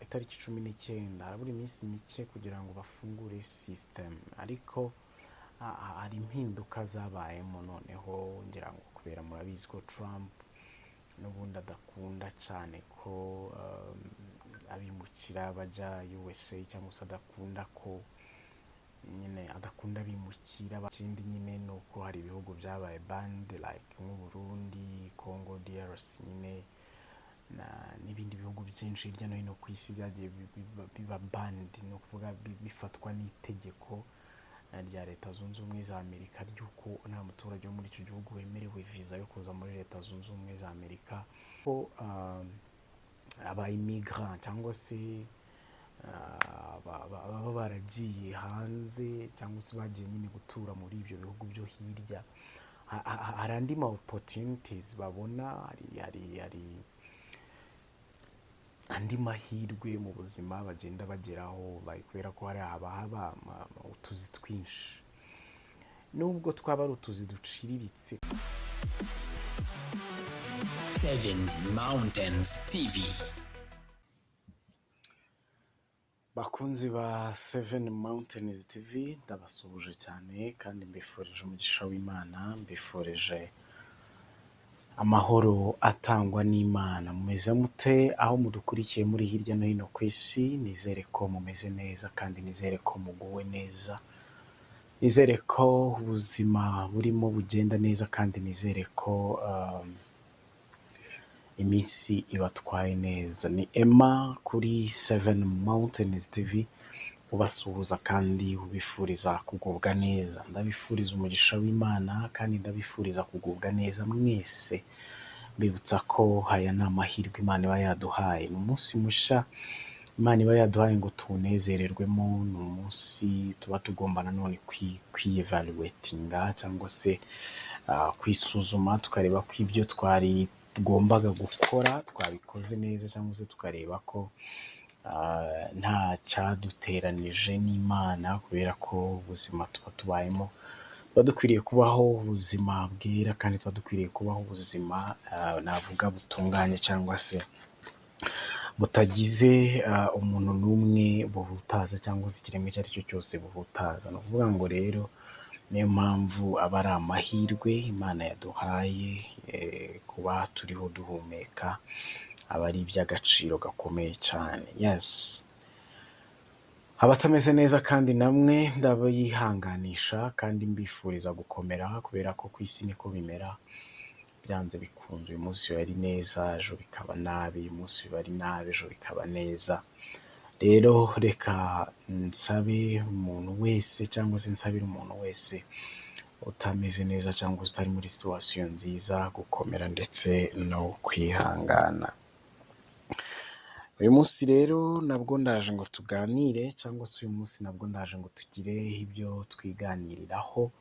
itariki 19 harabura iminsi mike kugira ngo bafungure system, ariko hari impinduka zabayemo noneho ngira ngo kubera murabizi ko Trump n'ubundi adakunda cyane ko abimukira baja USA cyangwa se adakunda ko nyine adakunda bimukira. Ikindi nyine nuko hari ibihugu byabaye band like nk'u Burundi, Congo DRC nyine n'ibindi bihugu byinshi hirya no hino ku isi byagiye biba band, no kuvuga bifatwa n'itegeko rya Leta Zunze Ubumwe za Amerika ry'uko nta muturage wo muri icyo gihugu wemerewe visa yo kuza muri Leta Zunze Ubumwe za Amerika, ko aba immigrant cyangwa se baba baragiye hanze cyangwa se bagiye nyine gutura muri ibyo bihugu byo hirya, hari andi ma opportunities babona, hari andi mahirwe mu buzima bagenda bageraho kubera ko hari haba utuzi twinshi, nubwo twaba ari utuzi duciriritse. 7 Mountains TV. Bakunzi ba 7 Mountains TV, ndabasuhuje cyane kandi mbifurije umugisha w'Imana, mbifurije amahoro atangwa n'Imana. Mumeze mute aho mudukurikiye muri hirya no hino ku isi? Nizere ko mumeze neza kandi nizere ko muguwe neza, nizere ko ubuzima burimo bugenda neza kandi nizere ko iminsi ibatwaye neza. Ni Emma kuri 7 Mountains TV ubasuhuza kandi ubifuriza kugubwa neza. Ndabifuriza umugisha w'Imana kandi ndabifuriza kugubwa neza mwese, mbibutsa ko haya ni amahirwe Imana iba yaduhaye. Ni umunsi musha Imana iba yaduhaye ngo tunezererwemo, ni umunsi tuba tugomba nanone kwi-evaluatinga cyangwa se kwisuzuma, tukareba ko ibyo tugombaga gukora twabikoze neza, cyangwa se tukareba ko nta cyaduteranije n'Imana, kubera ko ubuzima tuba tubayemo tuba dukwiriye kubaho ubuzima bwera kandi tuba dukwiriye kubaho ubuzima navuga butunganye cyangwa se butagize umuntu n'umwe buhutaza cyangwa se ikiremwa icyo ari cyo cyose buhutaza. Ni ukuvuga ngo rero niyo mpamvu aba ari amahirwe Imana yaduhaye kuba turiho duhumeka, aba ari iby'agaciro gakomeye cyane. Yes, abatameze neza kandi namwe ndabayihanganisha kandi mbifuriza gukomera, kubera ko ku isi niko bimera, byanze bikunze uyu munsi biba ari neza ejo bikaba nabi, uyu munsi biba ari nabi ejo bikaba neza. Rero reka nsabe umuntu wese cyangwa se nsabire umuntu wese utameze neza cyangwa se utari muri situation nziza gukomera ndetse no kwihangana. Uyu munsi rero nabwo ndaje ngo tuganire, cyangwa se uyu munsi nabwo ndaje ngo tugire ibyo twiganiriraho,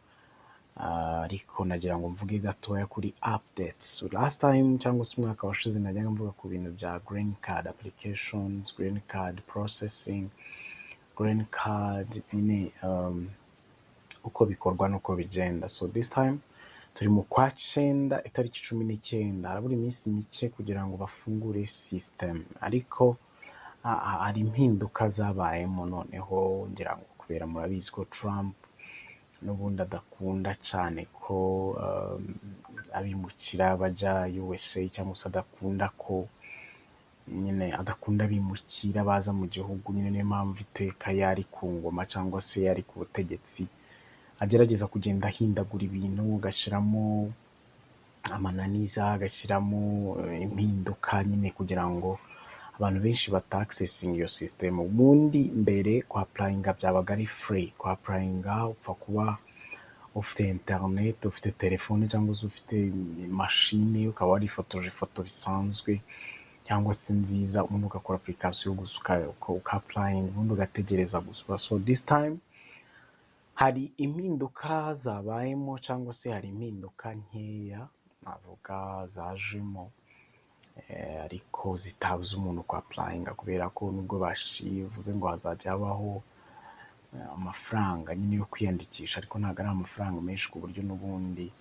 ariko nagira ngo mvuge gatoya kuri updates. Last time cyangwa se umwaka washize najyaga mvuga ku bintu bya green card applications, green card processing, green card nyine uko bikorwa n'uko bigenda. So this time turi mu kwa 9 itariki 19 harabura iminsi mike kugira ngo bafungure system, ariko hari impinduka zabayemo noneho ngira ngo kubera murabizi ko Trump n'ubundi adakunda cyane ko abimukira baja USA cyangwa se adakunda ko nyine adakunda bimukira baza mu gihugu. Nyine niyo mpamvu iteka yari ku ngoma cyangwa se yari ku butegetsi agerageza kugenda ahindagura ibintu, agashyiramo amananiza, agashyiramo impinduka nyine kugira ngo abantu benshi bataccessing iyo system. Ubundi mbere kwa applyinga byabaga ari free, kwa applyinga upfa kuba ufite internet, ufite telefone cyangwa se ufite machine, ukaba warifotoje ifoto bisanzwe cyangwa se nziza, ubundi ugakora application yo gusuka uka applying, ubundi ugategereza gusa. So this time hari impinduka zabayemo cyangwa se hari impinduka nkeya navuga zajemo, ariko zitabuza umuntu ku applyinga, kubera ko nubwo bashivuze ngo hazajya habaho amafaranga nyine yo kwiyandikisha, ariko ntabwo ari amafaranga menshi ku buryo n'ubundi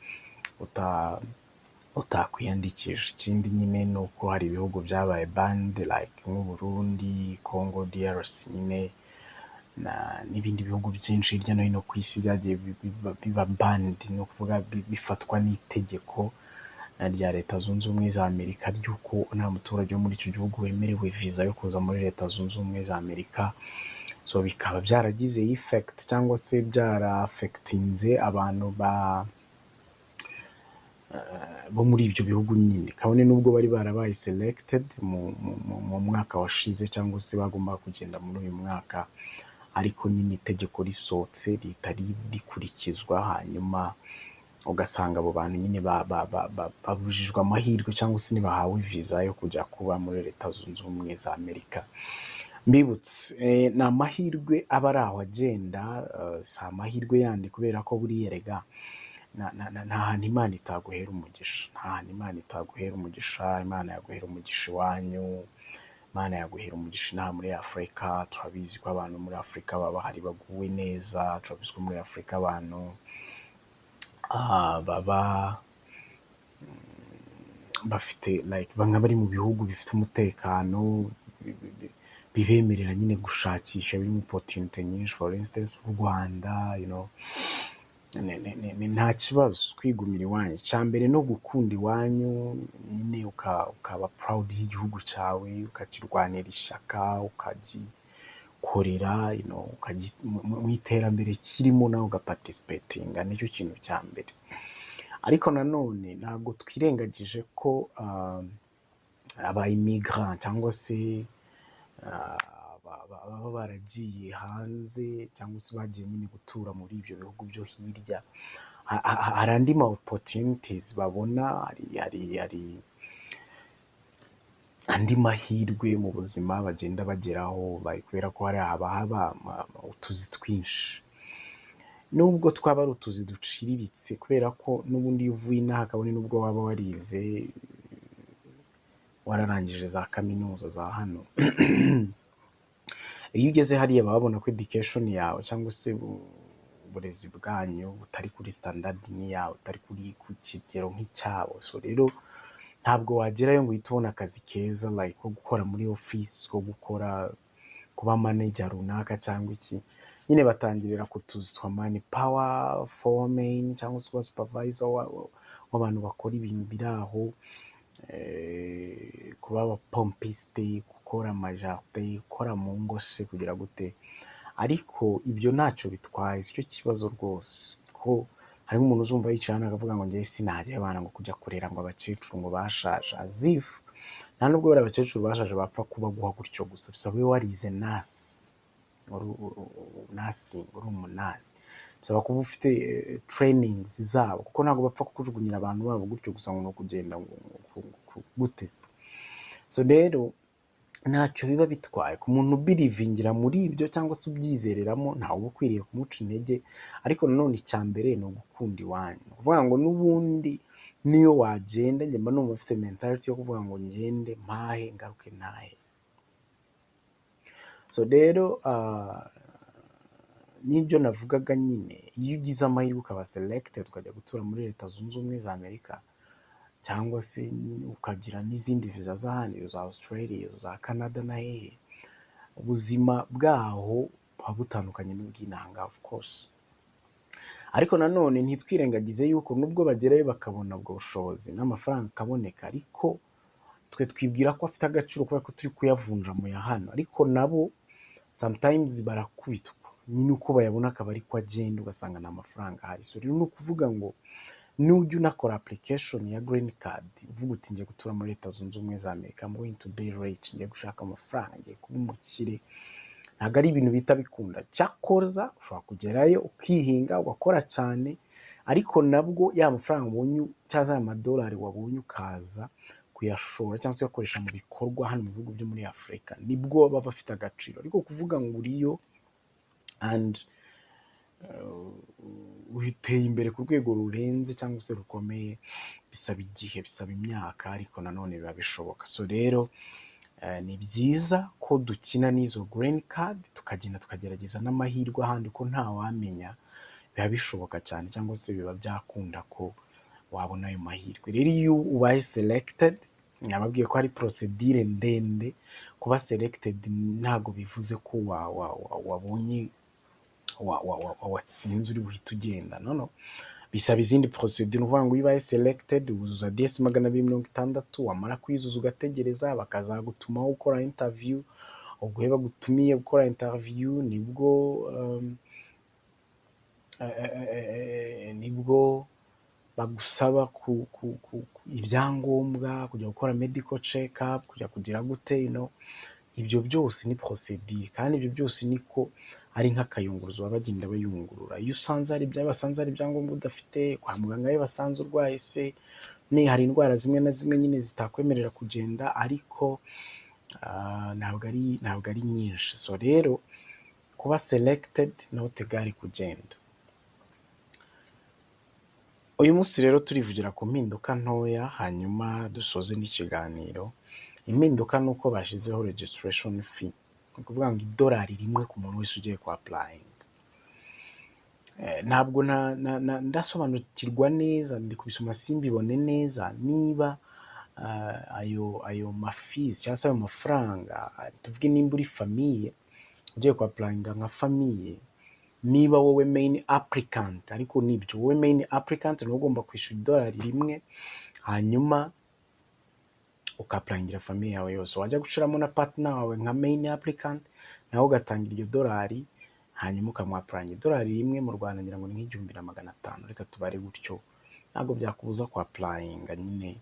utakwiyandikisha. Ikindi nyine ni uko hari ibihugu byabaye banned like nk'u Burundi, Congo DRC nyine n'ibindi bihugu byinshi hirya no hino ku isi byagiye biba banned, ni ukuvuga bifatwa n'itegeko rya Leta Zunze Ubumwe za Amerika ry'uko nta muturage wo muri icyo gihugu wemerewe viza yo kuza muri Leta Zunze Ubumwe za Amerika. So bikaba byaragize effect cyangwa se byarafectinze abantu bo muri ibyo bihugu nyine, kabone nubwo bari barabaye selected mu mwaka washize cyangwa se bagomba kugenda muri uyu mwaka, ariko nyine itegeko risohotse ritari rikurikizwa, hanyuma ugasanga abo bantu nyine babujijwe amahirwe cyangwa se ntibahawe viza yo kujya kuba muri Leta Zunze Ubumwe za Amerika. Mbibutse ni amahirwe aba ari aho agenda, si amahirwe yandi, kubera ko buriya rega nta hantu Imana itaguhera umugisha, nta hantu Imana itaguhera umugisha. Imana yaguhera umugisha iwanyu, Imana yaguhera umugisha inaha muri Afurika. Turabizi ko abantu muri Afurika baba hari baguwe neza, turabizi ko muri Afurika abantu baba bafite like bamwe bari mu bihugu bifite umutekano, bibemerera nyine gushakisha birimo opportunity nyinshi. For instance u Rwanda, you know, nta kibazo kwigumira iwanyu. Icyambere no gukunda iwanyu nyine ukaba proud y'igihugu cyawe, ukakirwanira ishyaka, ukagikorera, you know, mu iterambere kirimo nawe ugaparticipatinga, nicyo kintu cya mbere. Ariko nanone ntabwo twirengagije ko aba immigrant cyangwa se baba baragiye hanze cyangwa se bagiye nyine gutura muri ibyo bihugu byo hirya, hari andi ma opportunities babona, hari andi mahirwe mu buzima bagenda bageraho, kubera ko hari haba utuzi twinshi, nubwo twaba ari utuzi duciriritse, kubera ko n'ubundi iyo uvuye inaha kabone nubwo waba warize wararangije za kaminuza za hano iyo ugeze hariya babona ko education yawe cyangwa se uburezi bwanyu butari kuri standard yawe, utari kuri ku kigero nk'icyabo. So rero ntabwo wagerayo ngo uhite ubona akazi keza like ko gukora muri office, ko gukora kuba manager runaka cyangwa iki. Nyine batangirira ku tuzi twa man power, foreman cyangwa se supervisor w'abantu bakora ibintu biraho, kuba abapompiste, gukora amajardin, gukora mu ngo se, kugira gute. Ariko ibyo ntacyo bitwaye, icyo kibazo rwose ko hari umuntu uzumva yicaye hano akavuga ngo njye sinajya abana ngo kujya kurera ngo abakecuru ngo bashaje, azifu nta nubwo bari abakecuru bashaje bapfa kuba guha gutyo gusa, bisaba we warize nasi uri umunasi, bisaba kuba ufite trainings zabo, kuko ntabwo bapfa kujugunyira abantu babo gutyo gusa ngo no kugenda guteze. So rero ntacyo biba bitwaye ku muntu ubirivingira muri ibyo cyangwa se ubyizereramo, ntawe uba ukwiriye kumuca intege. Ariko nanone icyambere ni ugukunda iwanyu, kuvuga ngo n'ubundi niyo wagenda, njye mba numva afite mentality yo kuvuga ngo ngende mpahe ngaruke ntahe. So rero n'ibyo navugaga nyine, iyo ugize amahirwe ukaba selected ukajya gutura muri Leta Zunze Ubumwe za Amerika, cyangwa se ukagira n'izindi viza z'ahandi za Australia, za Canada na hehe, ubuzima bwaho buba butandukanye n'ubw'inanga of course. Ariko nanone ntitwirengagize yuko nubwo bagerayo bakabona ubwo bushobozi n'amafaranga akaboneka, ariko twe twibwira ko afite agaciro kubera ko turi kuyavunja mu ya hano, ariko nabo sometimes barakubitwa nyine uko bayabona akaba ariko agenda, ugasanga nta mafaranga ahari. So rero ni ukuvuga ngo nujya unakora application ya green card uvuga uti ngiye gutura muri Leta Zunze Ubumwe za Amerika, I'm going to be rich, ngiye gushaka amafaranga, ngiye kuba umukire, ntabwo ari ibintu bita bikunda. Cyakoza ushobora kugerayo ukihinga ugakora cyane, ariko nabwo ya mafaranga ubonye cyangwa ya madolari wabonye ukaza kuyashora cyangwa se uyakoresha mu bikorwa hano mu bihugu byo muri Afurika, nibwo baba bafite agaciro. Ariko kuvuga ngo uriyo and uhiteye imbere ku rwego rurenze cyangwa se rukomeye, bisaba igihe, bisaba imyaka, ariko nanone biba bishoboka. So rero ni byiza ko dukina n'izo green card, tukagenda tukagerageza n'amahirwe ahandi, ko nta wamenya, biba bishoboka cyane cyangwa se biba byakunda ko wabona ayo mahirwe. Rero iyo ubaye selected, nababwiye ko hari procedure ndende. Kuba selected ntabwo bivuze ko wabonye watsinze uri buhite ugenda, no, bisaba izindi procedure. Ni ukuvuga ngo iyo ubaye selected wuzuza DS 260, wamara kuyuzuza ugategereza bakazagutumaho gukora interview. Ubwo iyo bagutumiye gukora interview nibwo bagusaba ibyangombwa, kujya gukora medical check up, kujya kugira gute, ibyo byose ni procedure, kandi ibyo byose niko ari nk'akayunguruzo baba bagenda bayungurura. Iyo basanze hari ibyangombwa udafite, kwa muganga iyo basanze urwaye se, hari indwara zimwe na zimwe nyine zitakwemerera kugenda, ariko ntabwo ari nyinshi. So rero kuba selected not gari kugenda. Uyu munsi rero turivugira ku mpinduka ntoya, hanyuma dusoze n'ikiganiro. Impinduka ni uko bashyizeho registration fee, ni ukuvuga ngo $1 ku muntu wese ugiye ku applying. Ntabwo ndasobanukirwa neza, ndi kubisoma simbibone neza niba ayo mafees cyangwa se ayo mafaranga, tuvuge nimba uri famiye ugiye ku applying nka famiye, niba wowe main applicant, ariko nibyo wowe main applicant ni ugomba kwishyura $1, hanyuma ukapplyingira famiye yawe yose. Wajya gucuramo na partner wawe nka main applicant, nawe ugatangira iryo $1, hanyuma ukamwapplyinga. $1 mu Rwanda ngira ngo ni $1,500, reka tubare gutyo. Ntabwo byakubuza ku applyinga, nyine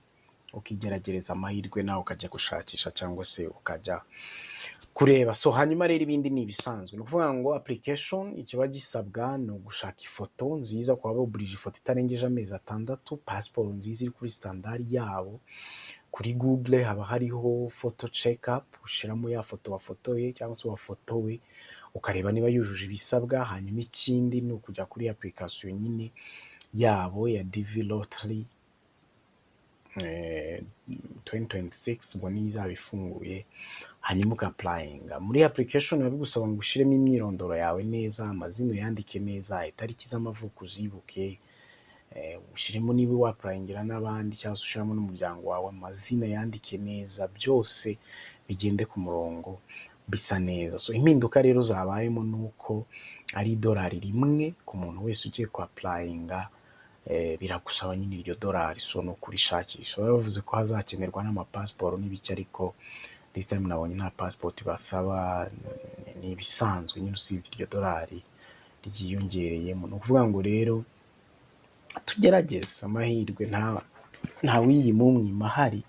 ukigeragereza amahirwe nawe ukajya gushakisha cyangwa se ukajya kureba. So hanyuma rero ibindi ni ibisanzwe. Ni ukuvuga ngo application ikiba gisabwa ni ugushaka ifoto nziza, kuba baburije ifoto itarengeje amezi 6, passport nziza iri kuri standard yabo. Kuri Google haba hariho photo check up, ushiramo ya foto wafotoye cyangwa se wafotowe, ukareba niba yujuje ibisabwa. Hanyuma ikindi ni ukujya kuri application nyine yabo ya DV Lottery 2026, ubwo niyo izaba ifunguye, hanyuma ukapplyinga. Muri application biba bigusaba ngo ushiremo imyirondoro yawe neza, amazina yandike neza, itariki z'amavuko uzibuke, ushiremo niba wapplyingira n'abandi cyangwa se ushiramo n'umuryango wawe, amazina yandike neza, byose bigende ku murongo bisa neza. So impinduka rero zabayemo nuko ari $1 ku muntu wese ugiye ku applyinga. Biragusaba nyine iryo $1, so no kurishakisha. Bavuze ko hazakenerwa n'amapassport n'ibiki, ariko this time nabonye nta passport basaba, ni ibisanzwe nyine usibye iryo $1 ryiyongereyemo. Ni ukuvuga ngo rero tugerageze amahirwe, nta wiyimumwima ahari,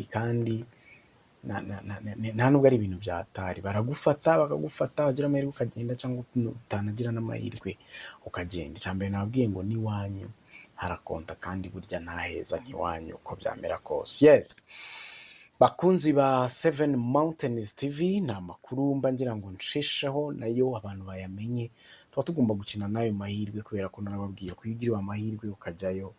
kandi nta nubwo ari ibintu byatari. Baragufata bakagufata, wagira amahirwe ukagenda, cyangwa utanagira n'amahirwe ukagenda. Icyambere nababwiye ngo n'iwanyu harakonta, kandi burya ntaheza nk'iwanyu uko byamera kose. Yes, bakunzi ba 7 Mountains TV, ni amakuru mba ngira ngo nshesheho nayo abantu bayamenye. Tuba tugomba gukina n'ayo mahirwe, kubera ko narababwiye ko iyo ugiriwe amahirwe ukajyayo,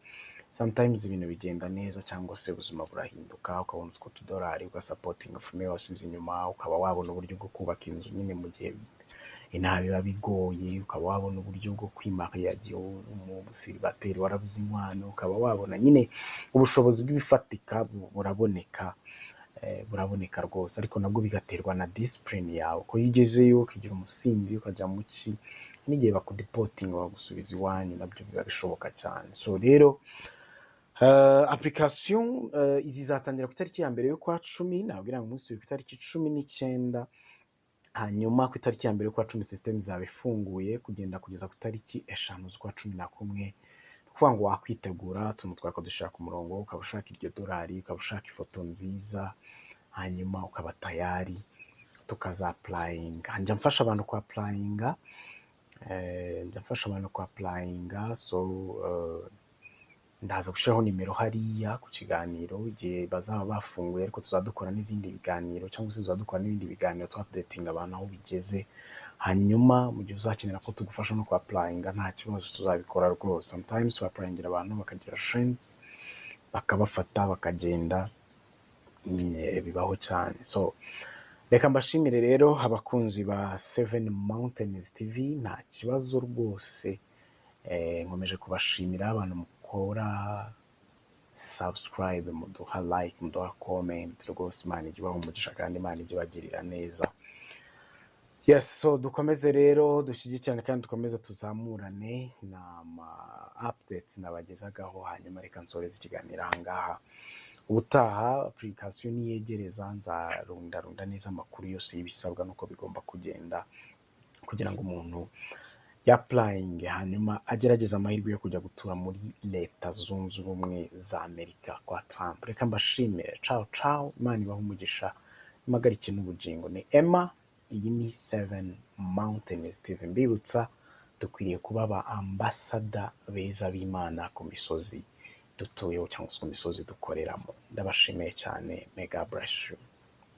sometimes ibintu bigenda neza, cyangwa se ubuzima burahinduka, ukabona utwo $2 ugasupportinga famille wasize inyuma, ukaba wabona uburyo bwo kubaka inzu nyine mu gihe inaha biba bigoye, ukaba wabona uburyo bwo kwimariya igihe umusiribateri warabuze inkwano, ukaba wabona nyine ubushobozi bw'ibifatika buraboneka rwose. Ariko nabwo bigaterwa na discipline yawe, ko iyo ugezeyo ukigira umusinzi ukajya mu ki, n'igihe bakudeportinga bagusubiza iwanyu, nabyo biba bishoboka cyane. So rero application izi zatangira ku itariki ya mbere y'ukwa 10, nabwira ngo umunsi ku itariki 19, hanyuma ku itariki ya mbere y'ukwa 10 system izaba ifunguye kugeza ku itariki 5 z'ukwa 11. Kuvuga ngo wakwitegura, utuntu twakadushaka ku murongo, ukaba ushaka iryo $1, ukaba ushaka ifoto nziza, hanyuma ukaba tayari tukaza applyinga. Njya mfasha abantu ku applyinga, so ndaza gushiraho nimero hariya ku kiganiro igihe bazaba bafunguye, ariko tuzadukora n'izindi biganiro, cyangwa se tuzadukora n'ibindi biganiro updating abantu aho bigeze. Hanyuma mu gihe uzakenera ko tugufasha no ku applyinga, nta kibazo, tuzabikora rwose. Sometimes applyingira abantu bakagira friends, bakabafata bakagenda, bibaho cyane. So reka mbashimire rero abakunzi ba 7 Mountains TV, nta kibazo rwose. nkomeje kubashimira abantu mukora subscribe, muduha like, muduha comment, rwose Imana ijye ibaha umugisha kandi Imana ijye ibagirira neza. Yes, so dukomeze rero dushyigikirane kandi dukomeze tuzamurane n'ama updates nabagezagaho, hanyuma reka nsoreze ikiganiro aha ngaha. Ubutaha application niyegereza nzarunda neza amakuru yose y'ibisabwa nuko bigomba kugenda kugira ngo umuntu applying hanyuma agerageza amahirwe yo kujya gutura muri Leta Zunze Ubumwe za Amerika kwa Trump. Reka mbashimire. Ciao, Imana ibahe umugisha, impagarike n'ubugingo. Ni Emma, iyi ni 7 Mountains TV. Mbibutsa dukwiriye kuba aba ambassador beza b'Imana ku misozi dutuyeho cyangwa se ku misozi dukoreramo. Ndabashimiye cyane. Mega bless you.